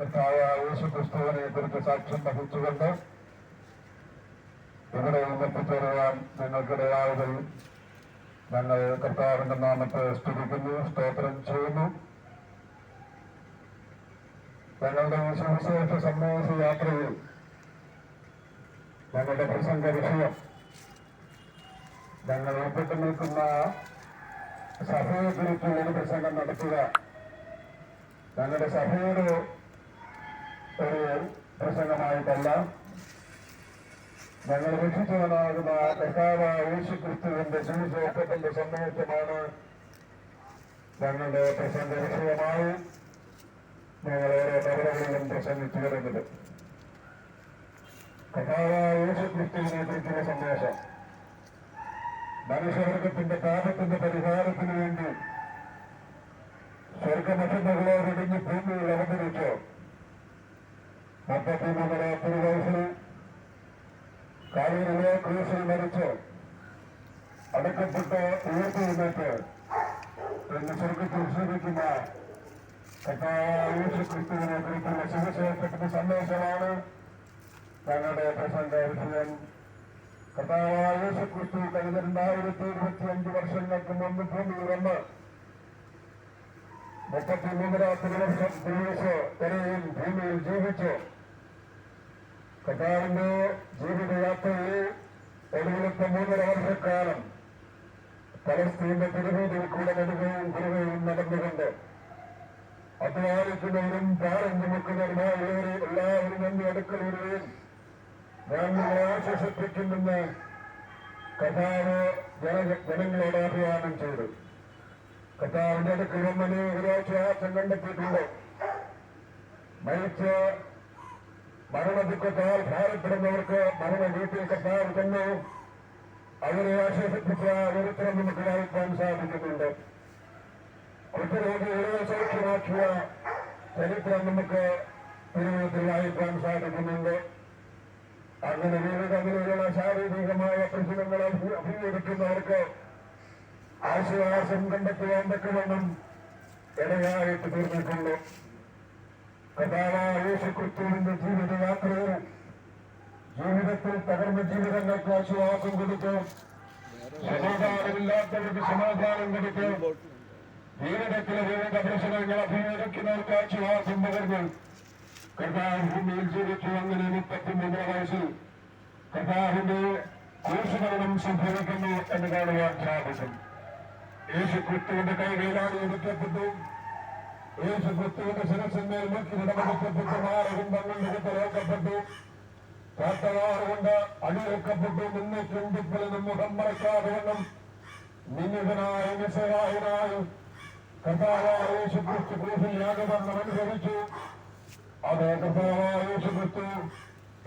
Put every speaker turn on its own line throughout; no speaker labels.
കർത്താവായ യേശു ക്രിസ്തുവിനെ കുറിച്ച് സാക്ഷ്യം വഹിച്ചുകൊണ്ട് ഇവിടെ എത്തിച്ചേരുവാൻ നിങ്ങൾക്കിടയായതിൽ ഞങ്ങൾ കർത്താവിന്റെ നാമത്തെ സ്തുതിക്കുന്നു, സ്തോത്രം ചെയ്യുന്നു. ഞങ്ങളുടെ സുവിശേഷ സന്ദേശ യാത്രയിൽ ഞങ്ങളുടെ പ്രസംഗ വിഷയം ഞങ്ങൾ ഉൾപ്പെട്ടു നിൽക്കുന്ന സഭയെ കുറിച്ചുള്ള ഒരു പ്രസംഗം നടത്തുക. ഞങ്ങളുടെ സഭയുടെ ഒരു പ്രസംഗമായിട്ടല്ല, ഞങ്ങൾ രക്ഷിച്ചവനാകുന്ന കർത്താവായ യേശു ക്രിസ്തുവിന്റെ സുവിശേഷത്തിന്റെ സന്ദേശമാണ് ഞങ്ങളുടെ പ്രസംഗ വിഷയമായി ഞങ്ങൾ ഓരോ നഗരങ്ങളിലും പ്രസംഗിച്ചു വരുന്നത്. കർത്താവായ യേശു ക്രിസ്തുവിനെ കുറിച്ചുള്ള സന്ദേശം മനുഷ്യവർഗത്തിന്റെ പാപത്തിന്റെ പരിഹാരത്തിനു വേണ്ടി സ്വർഗമഹിമകളെ വെടിഞ്ഞ് ഭൂമിയിൽ അവതരിച്ചു. 33 വയസ്സിൽ കാലിലെ ക്രൂശിൽ മരിച്ച് അടക്കപ്പെട്ട് ഉയർത്തിരുന്നേറ്റ് എന്ന് സ്വർഗത്തിൽ ശ്രമിക്കുന്ന കർത്താവായ യേശു ക്രിസ്തുവിനെ കുറിച്ചുള്ള സുവിശേഷത്തിന്റെ സന്ദേശമാണ് ഞങ്ങളുടെ പ്രസംഗ വിഷയം. കർത്താവായ യേശു ക്രിസ്തു കഴിഞ്ഞ 2025 വർഷങ്ങൾക്ക് മുമ്പ് ഭൂമിയിൽ വന്ന് 33 വർഷം ജീവിച്ച് വരെയും ഭൂമിയിൽ ജീവിച്ചു. കർത്താവിന്റെ ജീവിതയാത്രയിൽ ഒടുവിലത്തെ 3.5 വർഷക്കാലം പലസ്തീന്റെ തിരുവീതിയിൽ കൂടെ കുറുകയും നടന്നുകൊണ്ട് അധ്വാനിക്കുന്നവരും ഭാരം ചുമക്കുന്നവരുമായവരെ എല്ലാവരും എന്റെ അടുക്കൽ വരികയും ഞാൻ നിങ്ങളെ ആശ്വസിപ്പിക്കുമെന്ന് കർത്താവ് ജനങ്ങളോട് ആഹ്വാനം ചെയ്തു. കർത്താവിന്റെ അടുക്കൽ വന്നതിന് ഒരാശ്വാസം കണ്ടെത്തിയിട്ടുണ്ട്. മരിച്ച് മരണദുഃഖത്താൽ ഭാരപ്പെടുന്നവർക്ക് മരണ വീട്ടിൽ കർത്താവ് ചെന്ന് അവരെ ആശ്വസിപ്പിച്ച ചരിത്രം നമുക്ക് വായിക്കാൻ സാധിക്കുന്നുണ്ട്. കുഷ്ഠരോഗികളെ സൗഖ്യമാക്കിയ ചരിത്രം നമുക്ക് തിരുവനന്തപുരത്തിൽ വായിക്കാൻ സാധിക്കുന്നുണ്ട്. അങ്ങനെ വിവിധ നിലയിലുള്ള ശാരീരികമായ പ്രശ്നങ്ങളെ അഭിമുഖീകരിക്കുന്നവർക്ക് ആശ്വാസം കണ്ടെത്തുവാൻ തക്കവണ്ണം ഇടയായിട്ട് തീർന്നിട്ടുണ്ട്. കർത്താവായ യേശു ക്രിസ്തുവിന്റെ ജീവിതയാത്രയിൽ ജീവിതത്തിൽ തകർന്ന ജീവിതങ്ങൾക്ക് ആശ്വാസം കൊടുത്തു, സമാധാനമില്ലാത്തവർക്ക് സമാധാനം കൊടുത്തു, ജീവിതത്തിലെ വിവിധ പ്രശ്നങ്ങൾ അഭിമുഖീകരിക്കുന്നവർക്ക് ആശ്വാസം പകർന്നു. കർത്താവ് ഭൂമിയിൽ ജീവിച്ചു. അങ്ങനെ 33 വയസ്സിൽ കർത്താവിന്റെ ക്രൂശുമരണം സംഭവിക്കുന്നു എന്ന് കാണുവാൻ സാധിക്കും. യേശു ക്രിസ്തുവിന്റെ കൈകളിലാണ് എടുക്കപ്പെട്ടു. യേശു ക്രിസ്തുവിന്റെ ശിരസിന്മേൽ മുഖ്യമിടമെടുക്കപ്പെട്ടു. മാറുകുംഭങ്ങൾ നിരത്തലേക്കപ്പെട്ടു. കാട്ടവാറുകൊണ്ട് അണിയേൽക്കപ്പെട്ടു. നിന്നേക്കും ദിപ്പലിനും മുഖം മറക്കാതെ വണ്ണം നിന്നിതനായ നിസ്സഹായനായി കർത്താവായ യേശു ക്രിസ്തു ക്രൂശിൽ യാഗമരണം അനുഭവിച്ചു. അതേ കർത്താവായ യേശു ക്രിസ്തു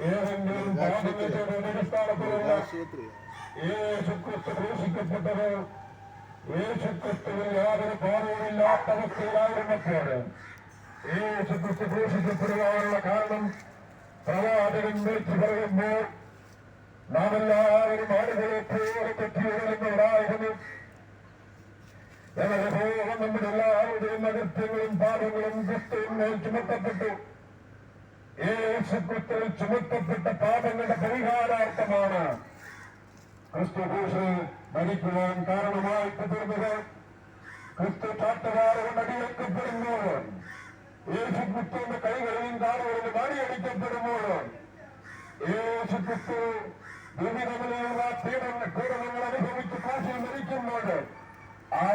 ഏതെങ്കിലും പാപങ്ങളുടെ അടിസ്ഥാനത്തിലുള്ള യേശു ക്രിസ്തു ക്രൂശിക്കപ്പെട്ടത് യേശു ക്രിസ്തുവിൽ യാതൊരു പാപവുമില്ലാത്ത അവസ്ഥയിലായിരുന്നപ്പോൾ യേശു ക്രിസ്തു ക്രൂശിക്കപ്പെടുവാനുള്ള കാരണം പ്രവാചകൻ വിളിച്ചു പറയുമ്പോൾ നാം എല്ലാവരും ആളുകളെ പോലെ തെറ്റിയുള്ളവരായിരുന്നു. ഞങ്ങളുടെ ഭോഗം നമ്മുടെ എല്ലാവരുടെയും അകൃത്യങ്ങളും പാപങ്ങളും ക്രിസ്തുവിന്മേൽ ചുമത്തപ്പെട്ടു. യേശു ക്രിസ്തുവിൽ ചുമത്തപ്പെട്ട പാപങ്ങളുടെ പരിഹാരാർത്ഥമാണ് ക്രിസ്തു ക്രൂശിൽ മരിക്കുവാൻ കാരണമായിട്ട് തീർന്നത്. ക്രിസ്തു ചാട്ടവാറുകൊണ്ട് അടിയടിക്കപ്പെടുമ്പോൾ യേശു ക്രിസ്തുവിന്റെ കൈകളിലും കാലുകളിലും അടിയടിക്കപ്പെടുമ്പോൾ യേശു ക്രിസ്തു വിവിധ നിലയിലുള്ള പീഡനങ്ങൾ അനുഭവിച്ച് ക്രൂശിൽ മരിക്കുമ്പോൾ ആ